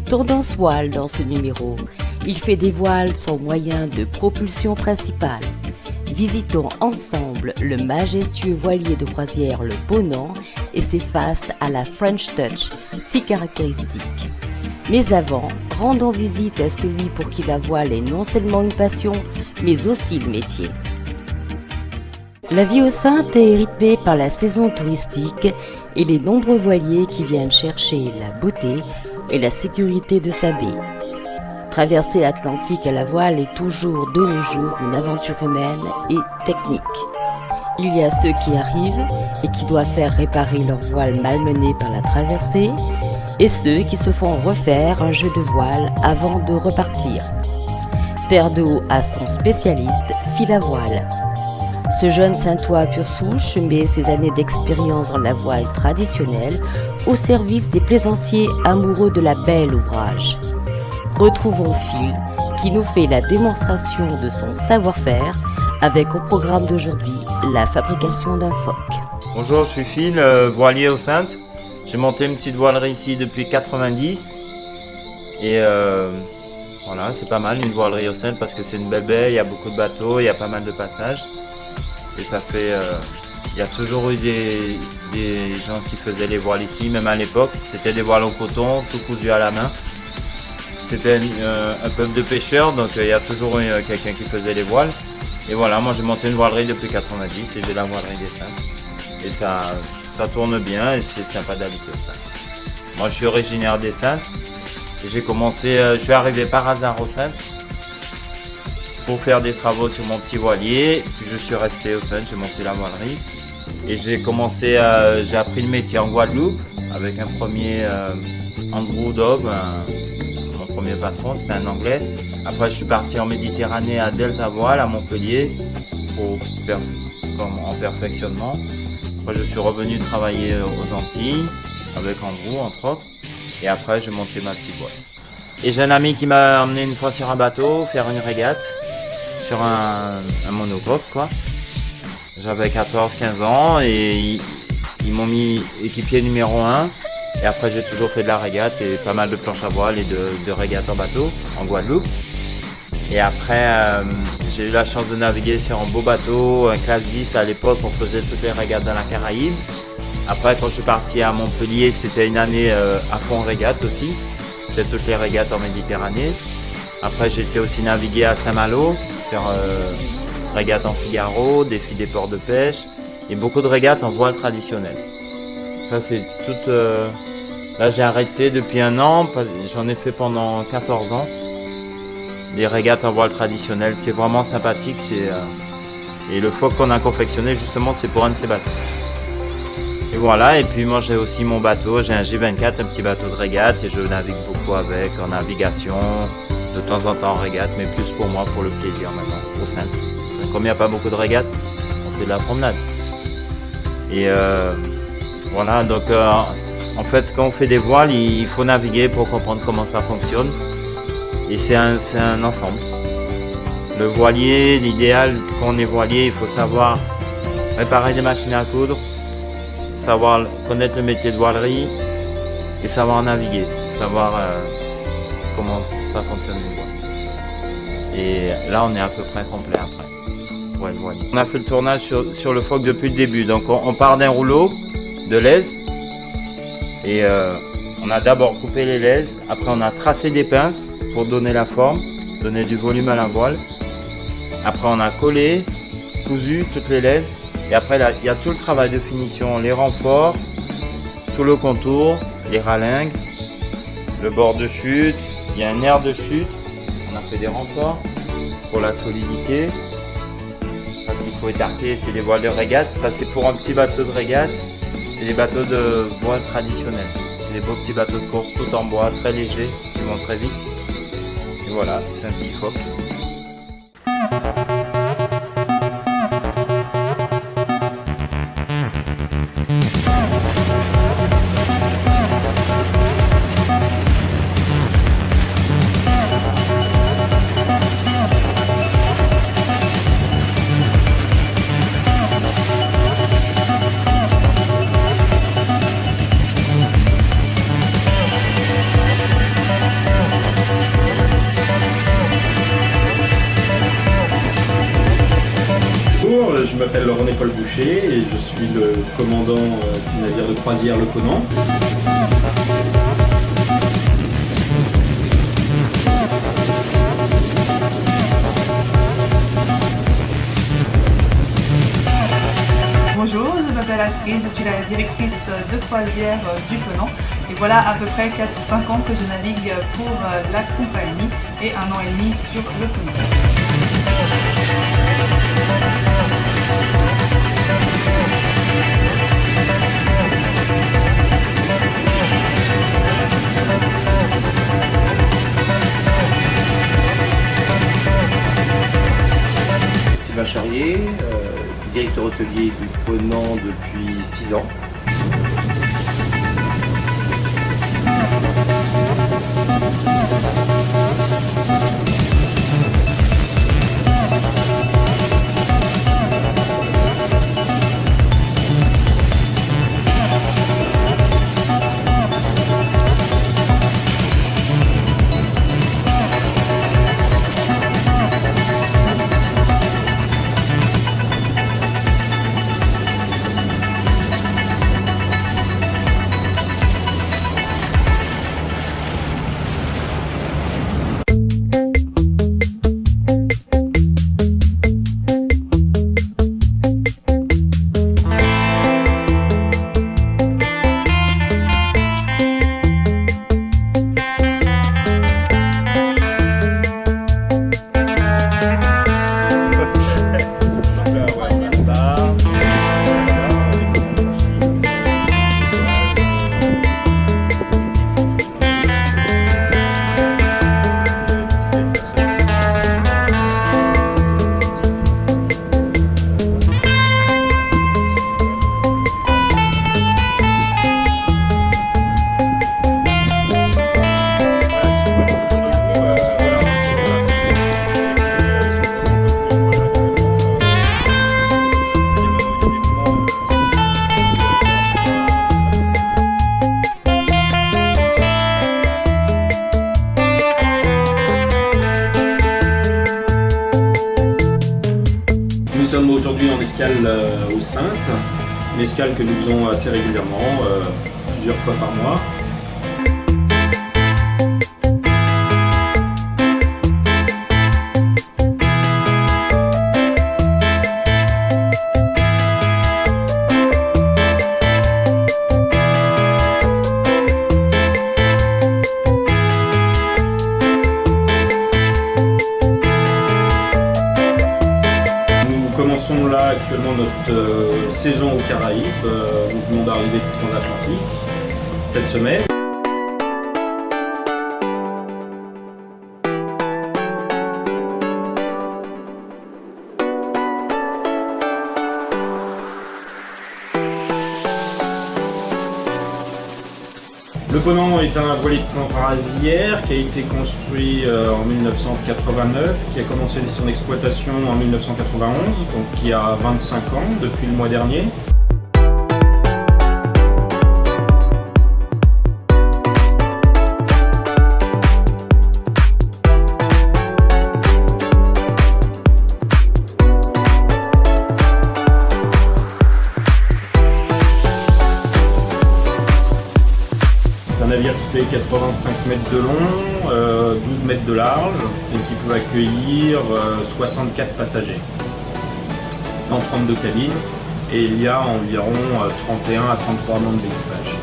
Tendance voile dans ce numéro. Il fait des voiles son moyen de propulsion principale. Visitons ensemble le majestueux voilier de croisière le Ponant et ses fastes à la French Touch, si caractéristiques. Mais avant, rendons visite à celui pour qui la voile est non seulement une passion, mais aussi le métier. La vie aux Saintes est rythmée par la saison touristique et les nombreux voiliers qui viennent chercher la beauté et la sécurité de sa baie. Traverser l'Atlantique à la voile est toujours de nos jours une aventure humaine et technique. Il y a ceux qui arrivent et qui doivent faire réparer leur voile malmené par la traversée et ceux qui se font refaire un jeu de voile avant de repartir. Terre de Haut a son spécialiste, fil à voile. Ce jeune Saintois pure souche met ses années d'expérience dans la voile traditionnelle au service des plaisanciers amoureux de la belle ouvrage. Retrouvons Phil qui nous fait la démonstration de son savoir-faire avec au programme d'aujourd'hui la fabrication d'un phoque. Bonjour, je suis Phil, voilier aux Saintes. J'ai monté une petite voilerie ici depuis 90 et voilà, c'est pas mal une voilerie aux Saintes parce que c'est une belle baie, il y a beaucoup de bateaux, il y a pas mal de passages et ça fait... il y a toujours eu des gens qui faisaient les voiles ici, même à l'époque. C'était des voiles en coton, tout cousu à la main. C'était un peuple de pêcheurs, donc il y a toujours eu quelqu'un qui faisait les voiles. Et voilà, moi j'ai monté une voilerie depuis 90 et j'ai la voilerie des Saintes. Et ça tourne bien et c'est sympa d'habiter aux Saintes. Moi je suis originaire des Saintes et j'ai commencé, je suis arrivé par hasard aux Saintes pour faire des travaux sur mon petit voilier. Puis je suis resté aux Saintes, j'ai monté la voilerie. Et j'ai appris le métier en Guadeloupe avec un premier Andrew Dobb, mon premier patron, c'était un Anglais. Après je suis parti en Méditerranée à Delta Voile à Montpellier en perfectionnement. Après je suis revenu travailler aux Antilles avec Andrew entre autres. Et après j'ai monté ma petite voile. Et j'ai un ami qui m'a emmené une fois sur un bateau faire une régate sur un monocoque quoi. J'avais 14-15 ans et ils m'ont mis équipier numéro 1. Et après j'ai toujours fait de la régate et pas mal de planches à voile et de régates en bateau en Guadeloupe. Et après j'ai eu la chance de naviguer sur un beau bateau, un classe 10 à l'époque, on faisait toutes les régates dans la Caraïbe. Après quand je suis parti à Montpellier, c'était une année à fond régate aussi. C'était toutes les régates en Méditerranée. Après j'étais aussi naviguer à Saint-Malo, faire régates en Figaro, défi des ports de pêche et beaucoup de régates en voile traditionnelle. Ça c'est toute... Là j'ai arrêté depuis 1 an, j'en ai fait pendant 14 ans. Des régates en voile traditionnelle, c'est vraiment sympathique. Et le phoque qu'on a confectionné justement c'est pour un de ces bateaux. Et voilà, et puis moi j'ai aussi mon bateau, j'ai un G24, un petit bateau de régate et je navigue beaucoup avec en navigation, de temps en temps en régate, mais plus pour moi, pour le plaisir maintenant, aux Saintes. Comme il n'y a pas beaucoup de régates, on fait de la promenade. Et voilà, donc en fait quand on fait des voiles, il faut naviguer pour comprendre comment ça fonctionne. Et c'est un ensemble. Le voilier, l'idéal quand on est voilier, il faut savoir réparer des machines à coudre, savoir connaître le métier de voilerie et savoir naviguer, savoir comment ça fonctionne une voile. Et là on est à peu près complet après. Ouais, le voilier. On a fait le tournage sur le phoque depuis le début. Donc on part d'un rouleau de laise et on a d'abord coupé les laises, après on a tracé des pinces pour donner la forme, donner du volume à la voile. Après on a collé, cousu toutes les laises et après là, il y a tout le travail de finition, les renforts, tout le contour, les ralingues, le bord de chute, Il y a un air de chute. On a fait des renforts pour la solidité. Parce qu'il faut écarter, c'est des voiles de régate. Ça, c'est pour un petit bateau de régate. C'est des bateaux de voile traditionnels. C'est des beaux petits bateaux de course tout en bois, très légers, qui vont très vite. Et voilà, c'est un petit phoque. Je m'appelle René-Paul Boucher et je suis le commandant du navire de croisière Le Ponant. Bonjour, je m'appelle Astrid, je suis la directrice de croisière du Ponant et voilà à peu près 4-5 ans que je navigue pour la compagnie et 1 an et demi sur le Ponant. Sylvain Charrier, directeur hôtelier du Ponant depuis 6 ans. Nous sommes aujourd'hui en escale aux Saintes, une escale que nous faisons assez régulièrement, plusieurs fois par mois. Nous commençons là actuellement notre saison aux Caraïbes, nous venons d'arriver de transatlantique cette semaine. Le Ponant est un voilier de croisière qui a été construit en 1989, qui a commencé son exploitation en 1991, donc qui a 25 ans depuis le mois dernier. C'est un navire qui fait 85 mètres de long, 12 mètres de large et qui peut accueillir 64 passagers dans 32 cabines, et il y a environ 31 à 33 membres d'équipage.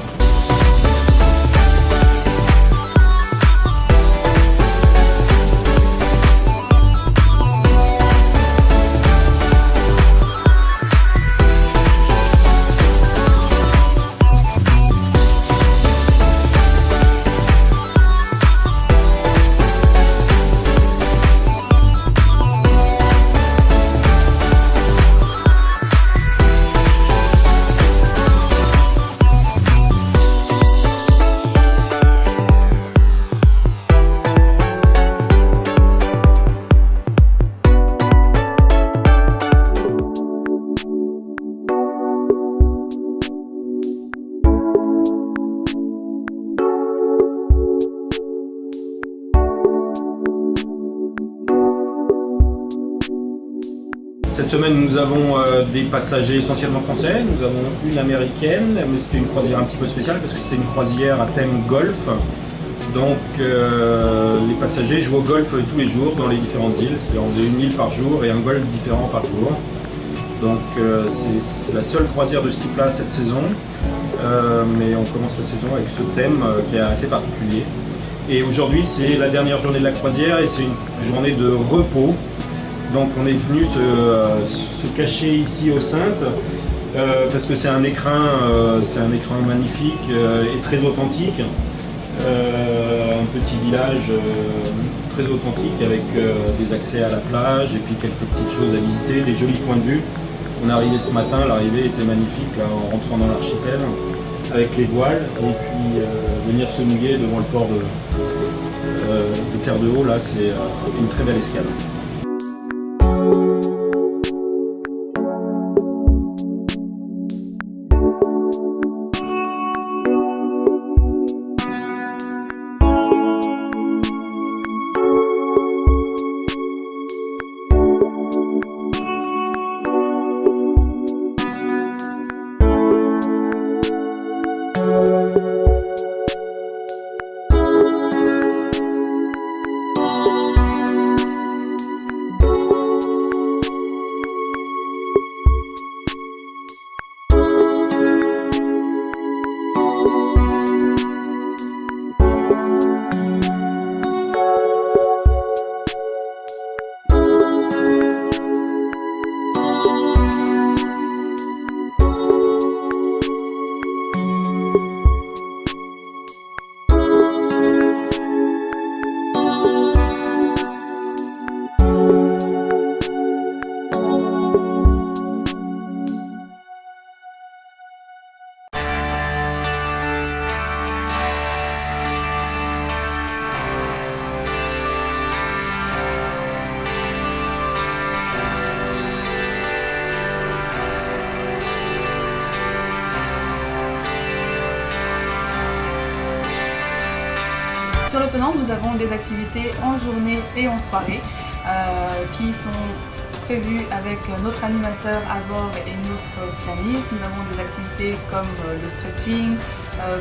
Cette semaine, nous avons des passagers essentiellement français. Nous avons une américaine, mais c'était une croisière un petit peu spéciale parce que c'était une croisière à thème golf. Donc les passagers jouent au golf tous les jours dans les différentes îles. C'est-à-dire on a une île par jour et un golf différent par jour. Donc c'est la seule croisière de ce type-là cette saison. Mais on commence la saison avec ce thème qui est assez particulier. Et aujourd'hui, c'est la dernière journée de la croisière et c'est une journée de repos. Donc on est venu se cacher ici aux Saintes parce que c'est un écrin magnifique et très authentique. Un petit village très authentique avec des accès à la plage et puis quelques petites choses à visiter, des jolis points de vue. On est arrivé ce matin, l'arrivée était magnifique là, en rentrant dans l'archipel avec les voiles et puis venir se mouiller devant le port de Terre de Haut, là c'est une très belle escale. Sur le Penant, nous avons des activités en journée et en soirée qui sont prévues avec notre animateur à bord et notre pianiste. Nous avons des activités comme le stretching,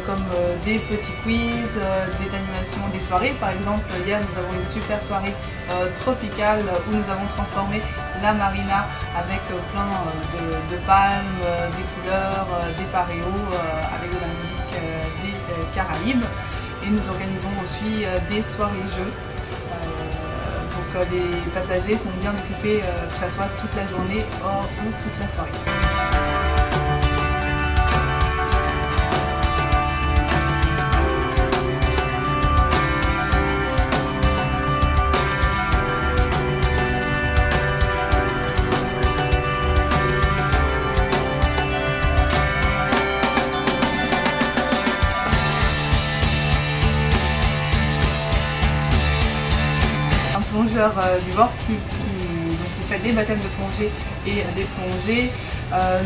comme des petits quiz, des animations, des soirées. Par exemple, hier nous avons une super soirée tropicale où nous avons transformé la marina avec plein de palmes, des couleurs, des paréos avec de la musique des Caraïbes. Et nous organisons aussi des soirées-jeux. Donc les passagers sont bien occupés, que ce soit toute la journée ou toute la soirée. Plongeur du bord qui fait des baptêmes de plongée et des plongées.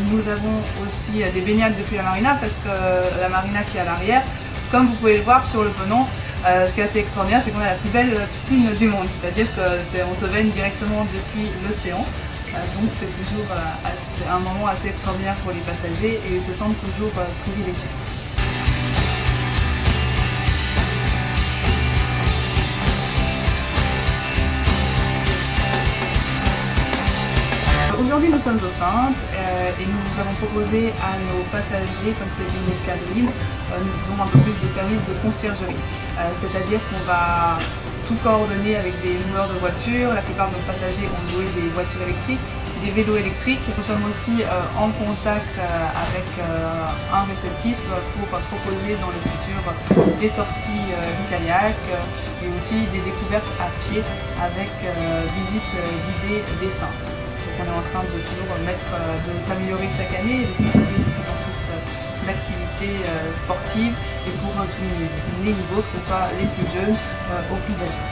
Nous avons aussi des baignades depuis la marina parce que la marina qui est à l'arrière, comme vous pouvez le voir sur le Penant, ce qui est assez extraordinaire, c'est qu'on a la plus belle piscine du monde, c'est-à-dire qu'on se baigne directement depuis l'océan. Donc c'est toujours un moment assez extraordinaire pour les passagers et ils se sentent toujours privilégiés. Aujourd'hui nous sommes aux Saintes et nous avons proposé à nos passagers, comme c'est une escale libre, nous faisons un peu plus de services de conciergerie. C'est-à-dire qu'on va tout coordonner avec des loueurs de voitures. La plupart de nos passagers ont loué des voitures électriques, des vélos électriques. Nous sommes aussi en contact avec un réceptif pour proposer dans le futur des sorties kayak et aussi des découvertes à pied avec visite guidée des Saintes. On est en train de toujours de s'améliorer chaque année et de proposer de plus en plus d'activités sportives et pour tous les niveaux, que ce soit les plus jeunes aux plus âgés.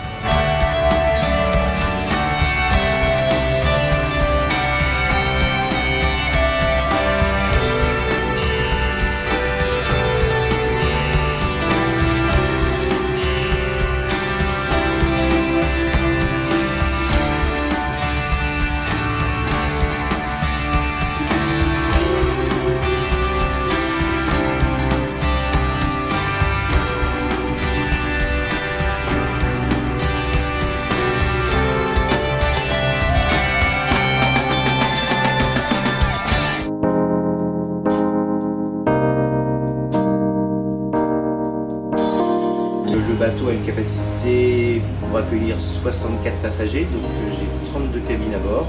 bateau a une capacité pour accueillir 64 passagers, donc j'ai 32 cabines à bord.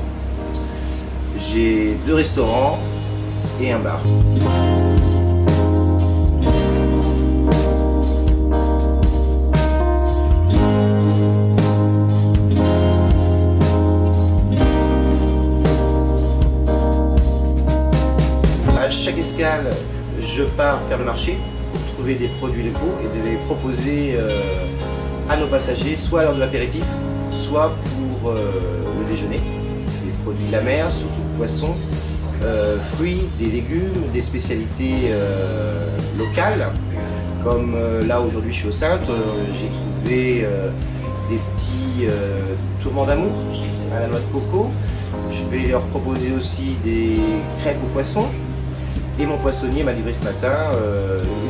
J'ai 2 restaurants et un bar. À chaque escale, je pars faire le marché pour trouver des produits locaux et de les proposer à nos passagers, soit lors de l'apéritif, soit pour le déjeuner. Des produits de la mer, surtout poissons, fruits, des légumes, des spécialités locales. Comme là aujourd'hui je suis au Cintre, j'ai trouvé des petits tourments d'amour à la noix de coco. Je vais leur proposer aussi des crêpes au poisson. Et mon poissonnier m'a livré ce matin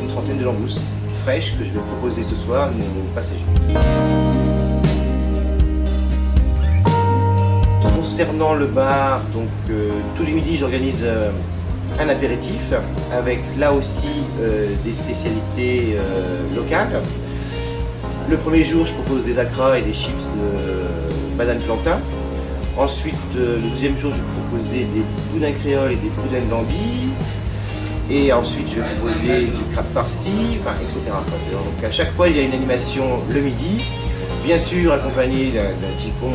une trentaine de langoustes fraîches que je vais proposer ce soir à nos passagers. Concernant le bar, donc tous les midis j'organise un apéritif avec là aussi des spécialités locales. Le premier jour je propose des acras et des chips de banane plantain. Ensuite le deuxième jour je vais proposer des boudins créoles et des boudins de lambie. Et ensuite, je vais proposer du crabe farci, enfin, etc. Donc à chaque fois, il y a une animation le midi, bien sûr accompagnée d'un ticon.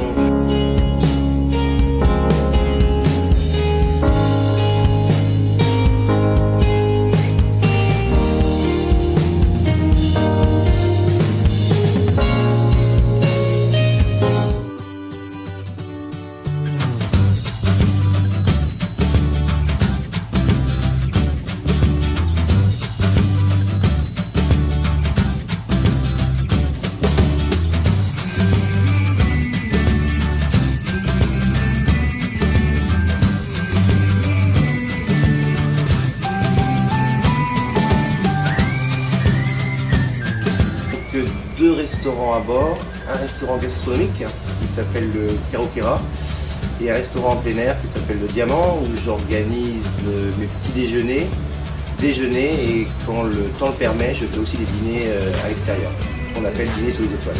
Deux restaurants à bord, un restaurant gastronomique qui s'appelle le Karaokera et un restaurant en plein air qui s'appelle le Diamant où j'organise mes petits déjeuners et quand le temps le permet, je fais aussi des dîners à l'extérieur, qu'on appelle dîner sous les étoiles.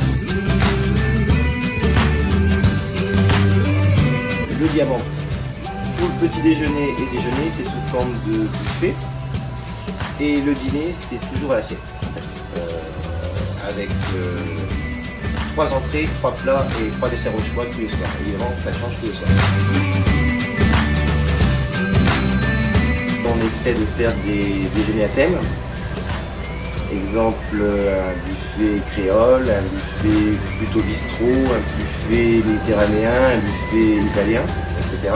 Le Diamant, pour le petit déjeuner et déjeuner, c'est sous forme de buffet et le dîner, c'est toujours à l'assiette. Avec 3 entrées, 3 plats et 3 desserts au choix tous les soirs. Évidemment, ça change tous les soirs. On essaie de faire des déjeuners à thème. Exemple, un buffet créole, un buffet plutôt bistrot, un buffet méditerranéen, un buffet italien, etc.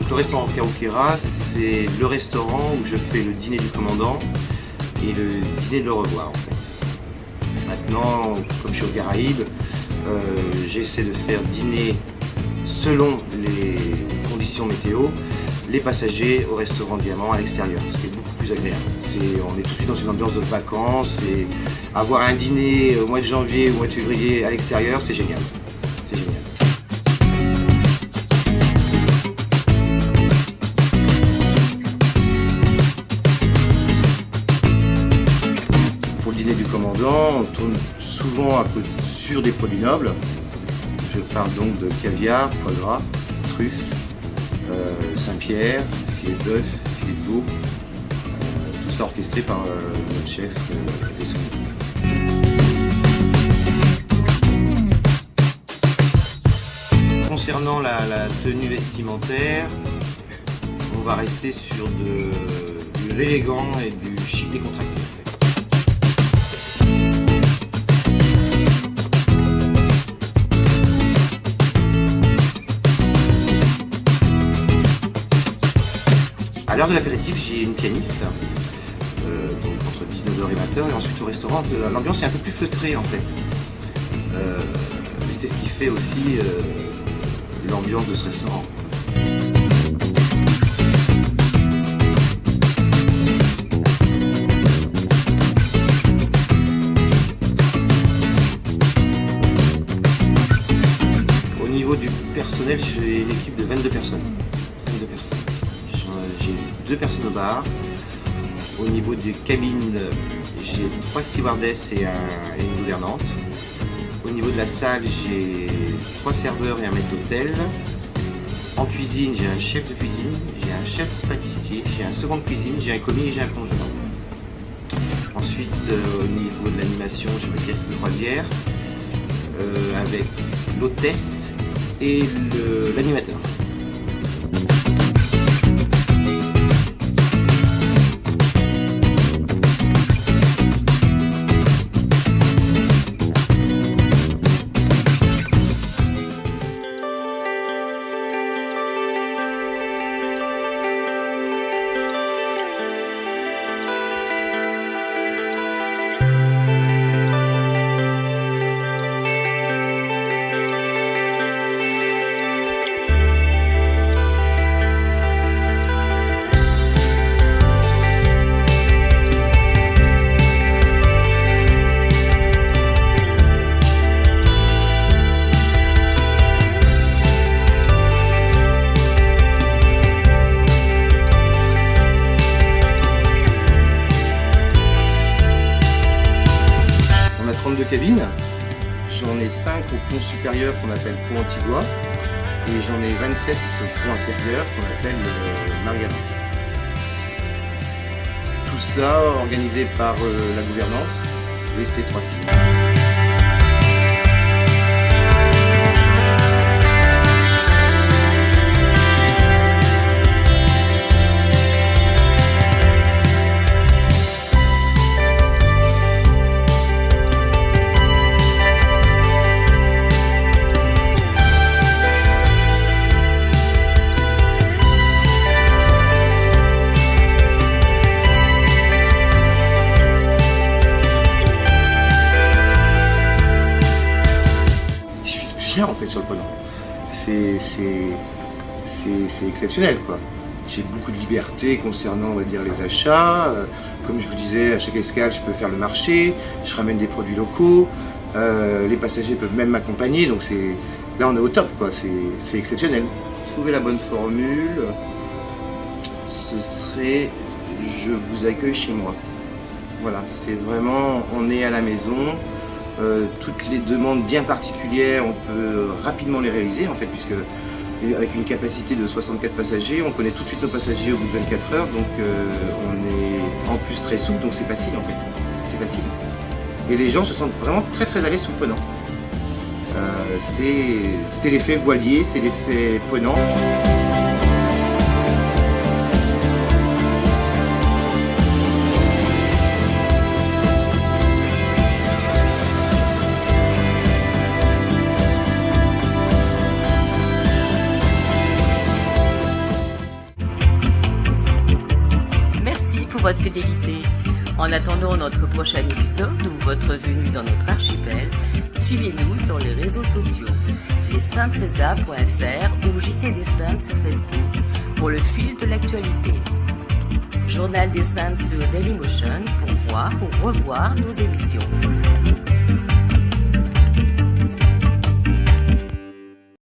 Le restaurant Karaokera, c'est le restaurant où je fais le dîner du commandant et le dîner de le revoir en fait. Maintenant, comme je suis aux Caraïbes, j'essaie de faire dîner selon les conditions météo les passagers au restaurant Diamant à l'extérieur, ce qui est beaucoup plus agréable. On est tout de suite dans une ambiance de vacances et avoir un dîner au mois de janvier ou au mois de février à l'extérieur, c'est génial. C'est génial. Pour le dîner du commandant, on tourne souvent sur des produits nobles. Je parle donc de caviar, foie gras, truffes, Saint-Pierre, filet de bœuf, filet de veau, tout ça orchestré par notre chef et son équipe. Concernant la tenue vestimentaire, on va rester sur de l'élégant et du chic décontracté. À l'heure de l'apéritif, j'ai une pianiste, donc entre 19h et 20h, et ensuite au restaurant, l'ambiance est un peu plus feutrée en fait. Mais c'est ce qui fait aussi l'ambiance de ce restaurant. Au niveau du personnel, j'ai une équipe de 22 personnes. J'ai 2 personnes au bar. Au niveau des cabines, j'ai 3 stewardesses et une gouvernante. Au niveau de la salle, j'ai 3 serveurs et un maître d'hôtel. En cuisine, j'ai un chef de cuisine, j'ai un chef pâtissier, j'ai un second de cuisine, j'ai un commis et j'ai un plongeur. Ensuite, au niveau de l'animation, j'ai ma pièce de croisière avec l'hôtesse et l'animateur. De cabines, j'en ai 5 au pont supérieur qu'on appelle pont Antigua et j'en ai 27 au pont inférieur qu'on appelle Margarita. Tout ça organisé par la gouvernante et ses 3 filles. En fait sur le ponant. C'est exceptionnel quoi. J'ai beaucoup de liberté concernant on va dire les achats. Comme je vous disais, à chaque escale je peux faire le marché, je ramène des produits locaux, les passagers peuvent même m'accompagner, donc là on est au top quoi, c'est exceptionnel. Trouver la bonne formule, ce serait je vous accueille chez moi. Voilà, c'est vraiment on est à la maison. Toutes les demandes bien particulières, on peut rapidement les réaliser en fait, puisque avec une capacité de 64 passagers, on connaît tout de suite nos passagers au bout de 24 heures, donc on est en plus très souple, donc c'est facile en fait, c'est facile. Et les gens se sentent vraiment très très à l'aise sur le ponant. C'est l'effet voilier, c'est l'effet ponant. Votre fidélité. En attendant notre prochain épisode ou votre venue dans notre archipel, suivez-nous sur les réseaux sociaux, lessaintresa.fr ou JT des Saintes sur Facebook pour le fil de l'actualité. Journal des Saintes sur Dailymotion pour voir ou revoir nos émissions.